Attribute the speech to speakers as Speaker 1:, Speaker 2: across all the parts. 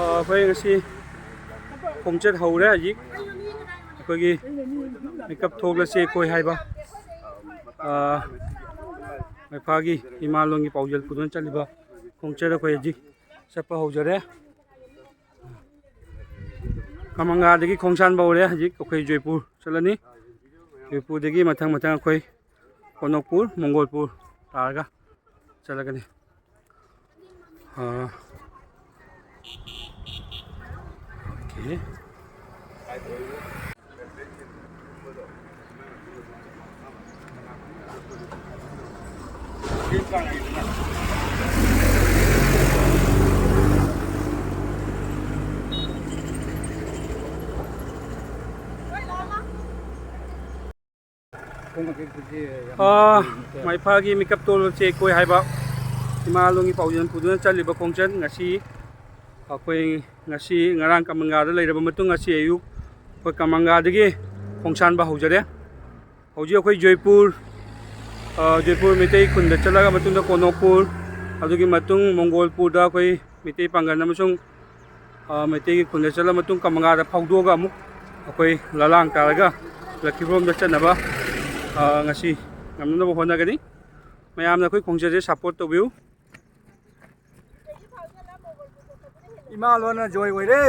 Speaker 1: ꯑꯩꯈꯣꯏ ꯉꯁꯤ ꯈꯣꯡꯆꯠ ꯍꯧꯔꯦ ꯍꯧꯖꯤꯛ ꯑꯩꯈꯣꯏꯒꯤ ꯃꯤꯀꯞ ꯊꯣꯛꯂꯁꯤ ꯑꯩꯈꯣꯏ ꯍꯥꯏꯕ ꯃꯩꯐꯥꯒꯤ ꯏꯃꯥꯂꯣꯟꯒꯤ ꯄꯥꯎꯖꯦꯜ ꯄꯨꯗꯨꯅ ꯆꯠꯂꯤꯕ ꯈꯣꯡꯆꯠ ꯑꯩꯈꯣꯏ ꯍꯧꯖꯤꯛ ꯆꯠꯄ ꯍꯧꯖꯔꯦ꯫ ꯀꯃꯪꯒꯥꯗꯒꯤ ꯈꯣꯡꯁꯥꯟꯕ ꯍꯧꯔꯦ ꯍꯧꯖꯤꯛ ꯑꯩꯈꯣꯏ ꯖꯣꯏꯄꯨꯔ ꯆꯠꯂꯅꯤ꯫ ꯖꯣꯏꯄꯨꯔꯗꯒꯤ ꯃꯊꯪ ꯑꯩꯈꯣꯏ ꯀꯣꯅꯣꯛꯄꯨꯔ ꯃꯣꯡꯒꯣꯜꯄꯨꯔ ꯇꯥꯔꯒ ꯆꯠꯂꯒꯅꯤ꯫ Okay. ꯃꯩꯐꯥꯒꯤ ꯃꯤꯀꯞ ꯊꯣꯛꯂꯁꯤ ꯑꯩꯈꯣꯏ ꯍꯥꯏꯕ ꯏꯃꯥꯂꯣꯟꯒꯤ ꯄꯥꯎꯖꯦꯜ ꯄꯨꯗꯨꯅ ꯆꯠꯂꯤꯕ ꯈꯣꯡꯆꯠ ꯉꯁꯤ ꯑꯩꯈꯣꯏ ꯉꯁꯤ ꯉꯔꯥꯡ ꯀꯃꯪꯒꯥꯗ ꯂꯩꯔꯕ ꯃꯇꯨꯡ ꯉꯁꯤ ꯑꯌꯨꯛ ꯑꯩꯈꯣꯏ ꯀꯃꯪꯒꯥꯗꯒꯤ ꯈꯣꯡꯁꯥꯟꯕ ꯍꯧꯖꯔꯦ꯫ ꯍꯧꯖꯤꯛ ꯑꯩꯈꯣꯏ ꯖꯣꯏꯄꯨꯔ ꯃꯩꯇꯩ ꯈꯨꯟꯗ ꯆꯠꯂꯒ ꯃꯇꯨꯡꯗ ꯀꯣꯅꯣꯛꯄꯨꯔ ꯑꯗꯨꯒꯤ ꯃꯇꯨꯡ ꯃꯣꯡꯒꯣꯜꯄꯨꯔꯗ ꯑꯩꯈꯣꯏ ꯃꯩꯇꯩ ꯄꯥꯡꯒꯜ ꯑꯃꯁꯨꯡ ꯃꯩꯇꯩꯒꯤ ꯈꯨꯟꯗ ꯆꯠꯂ ꯃꯇꯨꯡ ꯀꯃꯪꯒꯥꯗ ꯐꯥꯎꯗꯣꯛꯑꯒ ꯑꯃꯨꯛ ꯑꯩꯈꯣꯏ ꯂꯂꯥꯡ ꯇꯥꯔꯒ ꯂꯛꯈꯤꯕꯔꯣꯝꯗ ꯆꯠꯅꯕ ꯉꯁꯤ ꯉꯝꯅꯅꯕ ꯍꯣꯠꯅꯒꯅꯤ꯫ ꯃꯌꯥꯝꯅ ꯑꯩꯈꯣꯏ ꯈꯣꯡꯆꯠꯁꯦ ꯁꯞꯄꯣꯔꯠ ꯇꯧꯕꯤꯌꯨ꯫
Speaker 2: ꯏꯃꯥꯂꯣꯟꯅ ꯖꯣꯏ ꯑꯣꯏꯔꯦ꯫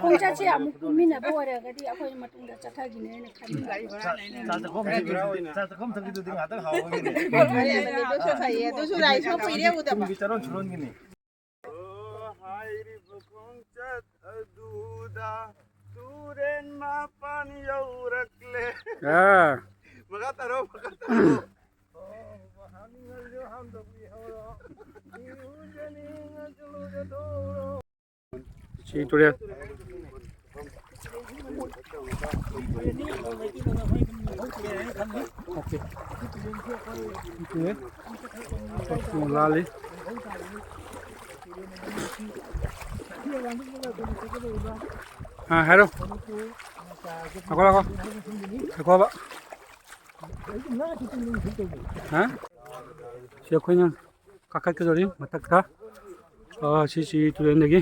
Speaker 3: ꯈꯣꯡꯆꯠꯁꯦ ꯑꯃꯨꯛ ꯄꯨꯟꯃꯤꯟꯅꯕ ꯑꯣꯏꯔꯒꯗꯤ ꯑꯩꯈꯣꯏ ꯃꯇꯨꯡꯗ ꯆꯠꯊꯈꯤꯅꯦꯅ ꯈꯟꯕ꯫
Speaker 1: ꯍꯥꯏꯔꯤꯕ ꯈꯣꯡꯆꯠ ꯑꯗꯨꯗ ꯇꯨꯔꯦꯟ ꯃꯄꯥꯟ ꯌꯧꯔꯛꯂꯦ꯫ ꯃꯈꯥ ꯇꯥꯔꯣ ꯃꯈꯥ ꯇꯥꯔꯣ꯫ ꯁꯤ ꯇꯨꯔꯦꯜ ꯂꯥꯜꯂꯤ꯫ ꯍꯥꯏꯔꯣ ꯂꯥꯛꯈꯣ ꯂꯥꯛꯈꯣꯕ ꯁꯤ ꯑꯩꯈꯣꯏꯅ ꯀꯥꯈꯠꯀꯗꯧꯔꯤ ꯃꯊꯛꯇ ꯁꯤ ꯇꯨꯔꯦꯟꯗꯒꯤ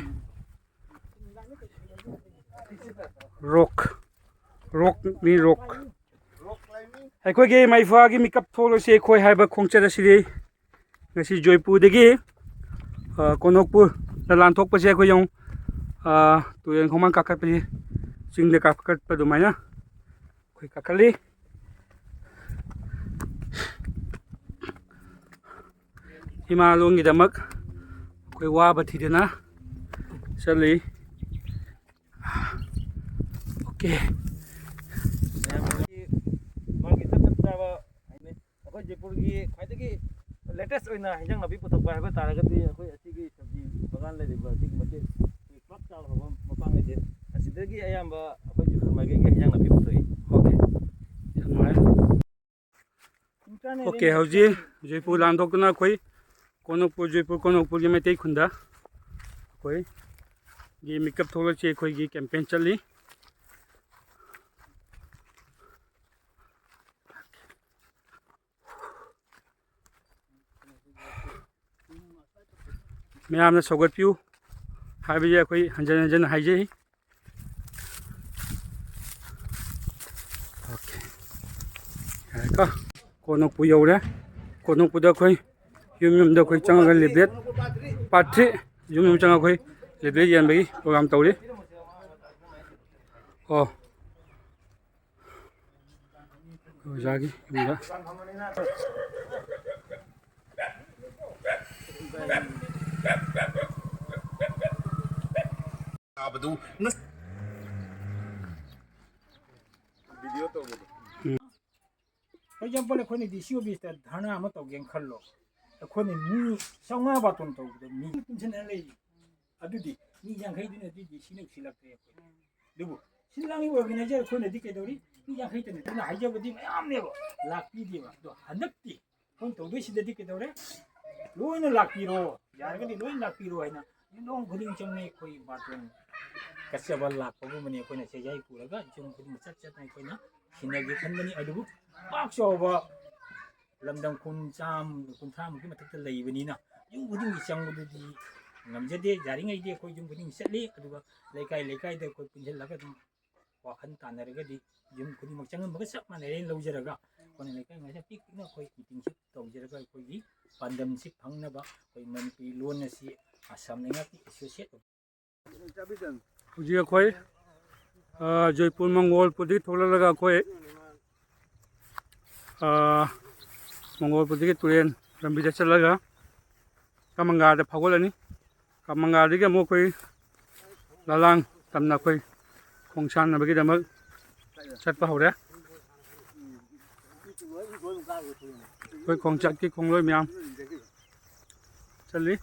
Speaker 1: ꯔꯣꯛ ꯑꯩꯈꯣꯏꯒꯤ ꯃꯩꯐꯥꯒꯤ ꯃꯤꯀꯞ ꯊꯣꯛꯂꯁꯤ ꯑꯩꯈꯣꯏ ꯍꯥꯏꯕ ꯈꯣꯡꯆꯠ ꯑꯁꯤꯗꯤ ꯉꯁꯤ ꯖꯣꯏꯄꯨꯔꯗꯒꯤ ꯀꯣꯅꯣꯛꯄꯨꯔꯗ ꯂꯥꯟꯊꯣꯛꯄꯁꯦ ꯑꯩꯈꯣꯏ ꯌꯦꯡꯉꯨ ꯇꯨꯔꯦꯟ ꯈꯣꯡꯃꯥꯡ ꯀꯥꯈꯠꯄꯁꯤ ꯆꯤꯡꯗ ꯀꯥꯈꯠꯄ ꯑꯗꯨꯃꯥꯏꯅ ꯑꯩꯈꯣꯏ ꯀꯥꯈꯠꯂꯤ꯫ ꯏꯃꯥꯂꯣꯟꯒꯤꯗꯃꯛ ꯑꯩꯈꯣꯏ ꯋꯥꯕ ꯊꯤꯗꯅ ꯆꯠꯂꯤ꯫ ꯑꯣꯀꯦ
Speaker 2: ꯃꯥꯒꯤ ꯆꯞ ꯆꯥꯕ ꯑꯩꯈꯣꯏ ꯖꯣꯏꯄꯨꯔꯒꯤ ꯈ꯭ꯋꯥꯏꯗꯒꯤ ꯂꯦꯇꯦꯁ ꯑꯣꯏꯅ ꯍꯤꯟꯖꯥꯡ ꯅꯥꯄꯤ ꯄꯨꯊꯣꯛꯄ ꯍꯥꯏꯕ ꯇꯥꯔꯒꯗꯤ ꯑꯩꯈꯣꯏ ꯑꯁꯤꯒꯤ ꯁꯕꯖꯤ ꯕꯒꯥꯟ ꯂꯩꯔꯤꯕ ꯑꯁꯤꯒꯤ ꯃꯇꯦꯛ ꯄꯥꯛ ꯆꯥꯎꯔꯕ ꯃꯄꯥꯡ ꯑꯁꯤ ꯑꯁꯤꯗꯒꯤ ꯑꯌꯥꯝꯕ ꯑꯩꯈꯣꯏ ꯖꯣꯏꯄꯨꯔ ꯃꯥꯏꯀꯩꯒꯤ ꯍꯤꯟꯖꯥꯡ ꯅꯥꯄꯤ ꯄꯨꯊꯣꯛꯏ꯫
Speaker 1: ꯑꯣꯀꯦ ꯍꯧꯖꯤꯛ ꯖꯣꯏꯄꯨꯔ ꯂꯥꯟꯊꯣꯛꯇꯨꯅ ꯑꯩꯈꯣꯏ ꯀꯣꯅꯣꯛꯄꯨꯔꯒꯤ ꯃꯩꯇꯩ ꯈꯨꯟꯗ ꯑꯩꯈꯣꯏꯒꯤ ꯃꯤꯀꯞ ꯊꯣꯛꯂꯁꯤ ꯑꯩꯈꯣꯏꯒꯤ ꯀꯦꯝꯄꯦꯟ ꯆꯠꯂꯤ꯫ ꯃꯌꯥꯝꯅ ꯁꯧꯒꯠꯄꯤꯌꯨ ꯍꯥꯏꯕꯁꯦ ꯑꯩꯈꯣꯏ ꯍꯟꯖꯤꯟ ꯍꯟꯖꯤꯟ ꯍꯥꯏꯖꯩ꯫ ꯌꯥꯔꯦꯀꯣ ꯀꯣꯅꯣꯛꯄꯨꯔ ꯌꯧꯔꯦ꯫ ꯀꯣꯅꯣꯛꯄꯨꯔꯗ ꯑꯩꯈꯣꯏ ꯌꯨꯝꯗ ꯑꯩꯈꯣꯏ ꯆꯪꯉꯒ ꯂꯤꯐꯂꯦꯠ ꯄꯥꯔꯠ 3 ꯌꯨꯝ ꯆꯪꯉꯒ ꯑꯩꯈꯣꯏ ꯂꯤꯐꯂꯦꯠ ꯌꯦꯟꯕꯒꯤ ꯄ꯭ꯔꯣꯒ꯭ꯔꯥꯝ ꯇꯧꯔꯤ꯫ ꯑꯣꯖꯥꯒꯤ ꯌꯨꯝꯗ
Speaker 4: For example, ꯑꯩꯈꯣꯏꯅ ꯗꯤ.ꯁꯤ. ꯑꯣꯐꯤꯁꯇ ꯙꯔꯅꯥ ꯑꯃ ꯇꯧꯒꯦꯅ ꯈꯜꯂꯣ ꯑꯩꯈꯣꯏꯅ ꯃꯤ 150 ꯕꯥꯇꯣꯟ ꯇꯧꯕꯗ ꯃꯤ ꯄꯨꯟꯁꯤꯟꯅ ꯂꯩ ꯑꯗꯨꯗꯤ ꯃꯤ 50ꯗꯨꯅꯗꯤ ꯗꯤ.ꯁꯤ. ꯅ ꯎꯁꯤꯜꯂꯛꯇ꯭ꯔꯦ ꯑꯗꯨꯕꯨ ꯁꯤꯜ ꯂꯥꯡꯉꯤ ꯑꯣꯔꯒꯅꯥꯏꯖꯔ ꯑꯩꯈꯣꯏꯅꯗꯤ ꯀꯩꯗꯧꯔꯤ ꯃꯤ 50ꯇꯅꯤ ꯑꯗꯨꯅ ꯍꯥꯏꯖꯕꯗꯤ ꯃꯌꯥꯝꯅꯦꯕ ꯂꯥꯛꯄꯤꯗꯦꯕ ꯑꯗꯣ ꯍꯟꯗꯛꯇꯤ ꯑꯩꯈꯣꯏꯅ ꯇꯧꯗꯣꯏꯁꯤꯗꯗꯤ ꯀꯩꯗꯧꯔꯦ ꯂꯣꯏꯅ ꯂꯥꯛꯄꯤꯔꯣ ꯌꯥꯔꯒꯗꯤ ꯂꯣꯏꯅ ꯂꯥꯛꯄꯤꯔꯣ ꯍꯥꯏꯅ ꯌꯨꯝꯊꯣꯡ ꯈꯨꯗꯤꯡ ꯆꯪꯅ ꯑꯩꯈꯣꯏ ꯕꯥꯇꯣꯟ ꯀꯠꯆꯕ ꯂꯥꯛꯄꯒꯨꯝꯕꯅꯤ ꯑꯩꯈꯣꯏꯅ ꯆꯦꯖꯥꯏ ꯄꯨꯔꯒ ꯌꯨꯝ ꯈꯨꯗꯤꯡ ꯆꯠꯅ ꯑꯩꯈꯣꯏꯅ ꯊꯤꯅꯒꯦ ꯈꯟꯕꯅꯤ ꯑꯗꯨꯕꯨ ꯄꯥꯛ ꯆꯥꯎꯕ ꯂꯝꯗꯝ ꯀꯨꯟꯊ꯭ꯔꯥꯃꯨꯛꯀꯤ ꯃꯊꯛꯇ ꯂꯩꯕꯅꯤꯅ ꯌꯨꯝ ꯈꯨꯗꯤꯡꯒꯤ ꯆꯪꯕꯗꯨꯗꯤ ꯉꯝꯖꯗꯦ ꯌꯥꯔꯤꯉꯩꯗꯤ ꯑꯩꯈꯣꯏ ꯌꯨꯝ ꯈꯨꯗꯤꯡ ꯆꯠꯂꯤ ꯑꯗꯨꯒ ꯂꯩꯀꯥꯏ ꯂꯩꯀꯥꯏꯗ ꯑꯩꯈꯣꯏ ꯄꯨꯟꯁꯤꯜꯂꯒ ꯑꯗꯨꯝ ꯋꯥꯈꯜ ꯇꯥꯟꯅꯔꯒꯗꯤ ꯌꯨꯝ ꯈꯨꯗꯤꯡꯃꯛ ꯆꯪꯉꯝꯕꯒ ꯆꯞ ꯃꯥꯟꯅꯔꯦꯅ ꯂꯧꯖꯔꯒ ꯑꯩꯈꯣꯏꯅ ꯂꯩꯀꯥꯏ ꯉꯥꯏꯁꯦ ꯄꯤꯛꯅ ꯑꯩꯈꯣꯏ ꯃꯤꯇꯤꯡꯁꯤ ꯇꯧꯖꯔꯒ ꯑꯩꯈꯣꯏꯒꯤ ꯄꯥꯟꯗꯝꯁꯤ ꯐꯪꯅꯕ ꯑꯩꯈꯣꯏ ꯃꯅꯤꯄꯨꯔꯤ ꯂꯣꯟ ꯑꯁꯤ ꯑꯁꯥꯝ ꯂꯩꯉꯥꯛꯀꯤ ꯑꯦꯁꯣꯁꯤꯌꯦꯠ
Speaker 1: ꯍꯧꯖꯤꯛ ꯑꯩꯈꯣꯏ ꯖꯣꯏꯄꯨꯔ ꯃꯪꯒꯣꯜꯄꯨꯔꯗꯒꯤ ꯊꯣꯛꯂꯛꯂꯒ ꯑꯩꯈꯣꯏ ꯃꯪꯒꯣꯜꯄꯨꯔꯗꯒꯤ ꯇꯨꯔꯦꯟ ꯂꯝꯕꯤꯗ ꯆꯠꯂꯒ ꯀꯃꯪꯒꯥꯗ ꯐꯥꯎꯒꯠꯂꯅꯤ ꯀꯃꯪꯒꯥꯗꯒꯤ ꯑꯃꯨꯛ ꯑꯩꯈꯣꯏ ꯂꯂꯥꯡ ꯇꯝꯅ ꯑꯩꯈꯣꯏ ꯈꯣꯡꯁꯥꯟꯅꯕꯒꯤꯗꯃꯛ ꯆꯠꯄ ꯍꯧꯔꯦ ꯑꯩꯈꯣꯏ ꯈꯣꯡꯆꯠꯀꯤ ꯈꯣꯡꯂꯣꯏ ꯃꯌꯥꯝ ꯆꯠꯂꯤ